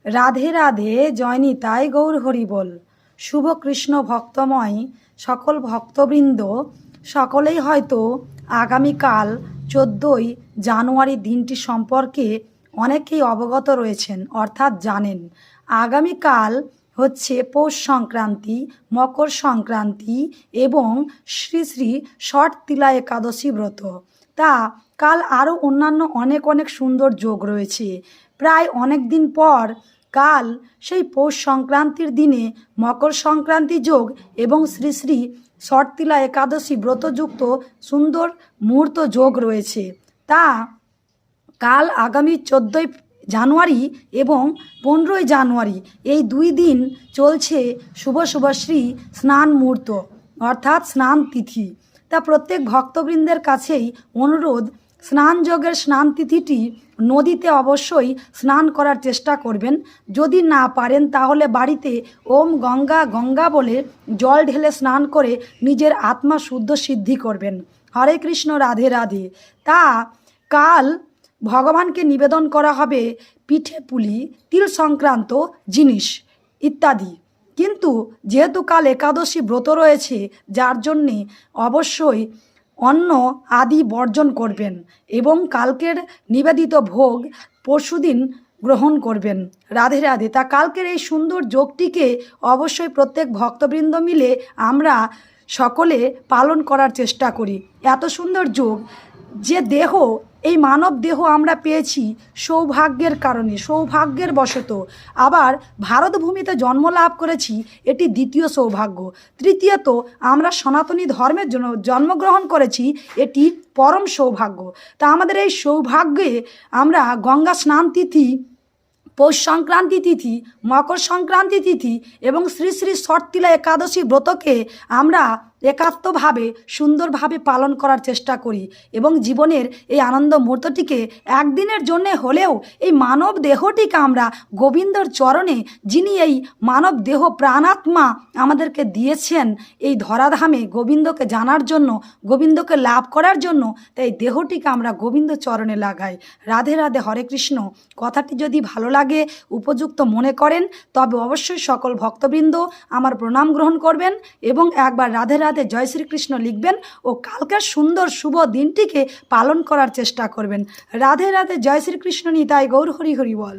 রাধে রাধে, জয় নিতাই গৌর হরি বল। শুভ কৃষ্ণ ভক্তময় সকল ভক্তবৃন্দ, সকলেই হয়তো আগামীকাল 14ই জানুয়ারি দিনটি সম্পর্কে অনেকেই অবগত রয়েছেন, অর্থাৎ জানেন। আগামীকাল হচ্ছে পৌষ সংক্রান্তি, মকর সংক্রান্তি এবং শ্রী শ্রী ষট তিলা একাদশী ব্রত। তা কাল আরও অন্যান্য অনেক অনেক সুন্দর যোগ রয়েছে। প্রায় অনেক দিন পর কাল সেই পৌষ সংক্রান্তির দিনে মকর সংক্রান্তি যোগ এবং শ্রী শ্রী ষটতিলা একাদশী ব্রতযুক্ত সুন্দর মুহূর্ত যোগ রয়েছে। তা কাল আগামী 14ই জানুয়ারি এবং 15ই জানুয়ারি এই 2 দিন চলছে শুভ শুভশ্রী স্নান মুহূর্ত, অর্থাৎ স্নান তিথি। তা প্রত্যেক ভক্তবৃন্দের কাছেই অনুরোধ, স্নান যোগের স্নান তিথিটি নদীতে অবশ্যই স্নান করার চেষ্টা করবেন। যদি না পারেন তাহলে বাড়িতে ওম গঙ্গা গঙ্গা বলে জল ঢেলে স্নান করে নিজের আত্মা শুদ্ধ সিদ্ধি করবেন। হরে কৃষ্ণ, রাধে রাধে। তা কাল ভগবানকে নিবেদন করা হবে পিঠে পুলি, তিল সংক্রান্ত জিনিস ইত্যাদি। কিন্তু যেহেতু কাল একাদশী ব্রত রয়েছে, যার জন্যে অবশ্যই অন্ন আদি বর্জন করবেন এবং কালকের নিবেদিত ভোগ পরশুদিন গ্রহণ করবেন। রাধে রাধে। তা কালকের এই সুন্দর যোগটিকে অবশ্যই প্রত্যেক ভক্তবৃন্দ মিলে আমরা সকলে পালন করার চেষ্টা করি। এত সুন্দর যোগ, যে দেহ, এই মানব দেহ আমরা পেয়েছি সৌভাগ্যের কারণে, সৌভাগ্যের বশত। আবার ভারত ভূমিতে জন্ম লাভ করেছি, এটি দ্বিতীয় সৌভাগ্য। তৃতীয়ত আমরা সনাতনী ধর্মের জন্য জন্মগ্রহণ করেছি, এটি পরম সৌভাগ্য। তা আমাদের এই সৌভাগ্যে আমরা গঙ্গা স্নান তিথি, পৌষ সংক্রান্তি তিথি, মকর সংক্রান্তি তিথি এবং শ্রী শ্রী ষটতিলা একাদশী ব্রতকে আমরা একাত্মভাবে সুন্দরভাবে পালন করার চেষ্টা করি এবং জীবনের এই আনন্দ মুহূর্তটিকে একদিনের জন্যে হলেও এই মানব দেহটিকে আমরা গোবিন্দর চরণে, যিনি এই মানব দেহ প্রাণাত্মা আমাদেরকে দিয়েছেন এই ধরাধামে গোবিন্দকে জানার জন্য, গোবিন্দকে লাভ করার জন্য, তাই দেহটিকে আমরা গোবিন্দ চরণে লাগাই। রাধে রাধে, হরে কৃষ্ণ। কথাটি যদি ভালো লাগে, উপযুক্ত মনে করেন, তবে অবশ্যই সকল ভক্তবৃন্দ আমার প্রণাম গ্রহণ করবেন এবং একবার রাধে রাধে জয় শ্রীকৃষ্ণ লিখবেন ও কালকের সুন্দর শুভ দিনটিকে পালন করার চেষ্টা করবেন। রাধে রাধে, জয় শ্রীকৃষ্ণ, নিতাই গৌর হরি হরি বল।